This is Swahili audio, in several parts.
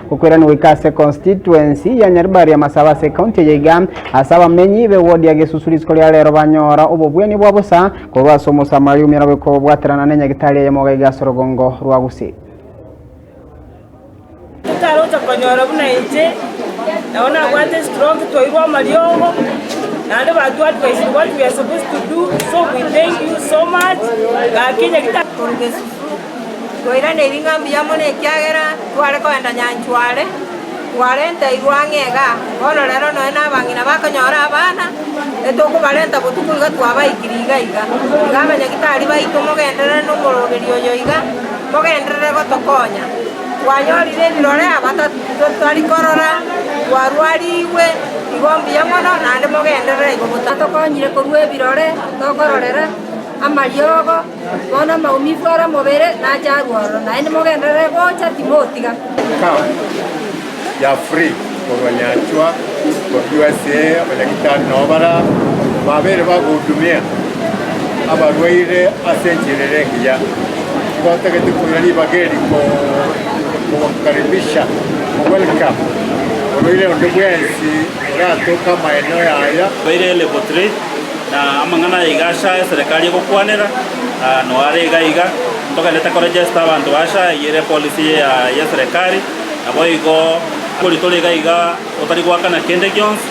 gukwirani wikase constituency ya Nyaribari ya Masabase county ya Iga asaba menyi be wodi ya Gisusuriziko lya lero banyora ububweni bwa busa kurwaso Samari umira ko bwaterana nenya gitari ya moga Gasorogongo rwagusi tutarota konyora buna ije naona kwate strong toirwa maliongo nande batu advice what we are supposed to do, so we thank you so much gakinya gitakongesu koira ne ringambi yamone kyagera twale ko enda nyanchwale warenta irwangega bono lero no ena bangina bakonyora abana etoko balenta butukuliga twabaikiriga iga ngamenya gitari baitu mogendere no morogerio yoiga mogendere gotokonya wanyorire birore abata twali korora warwariwe igombi yamono nande mogendere igo butatokonyire korwe birore tokororera amariogo bona maumifara mobere na jagwaro na ene mogendere gocha timotiga ya free kubanyachwa kwa USA abanyagitari nobara babere bagudumia abarwaire asenjerere ngiya ibategete kurali bageri ko kukaribisha welcome wale ndugwensi ratoka maeneo haya baire level 3 na amangana igasha serikali gukwanira no arega ntoka leta ko register abantu basha yere policy ya serikali abo igo kulitolega iga otari gwakana kende gyons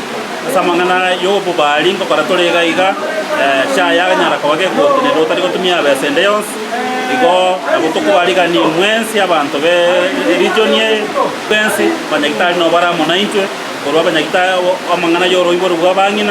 samangana yo bubali ngo para tolega iga sha ya nyara kwake ko ne otari gotumia besende yons igo abutuko baliga ni mwensi abantu be region ye bensi banyagitari no bara monaitwe korwa banyagitari amangana yoro iboru bwabangina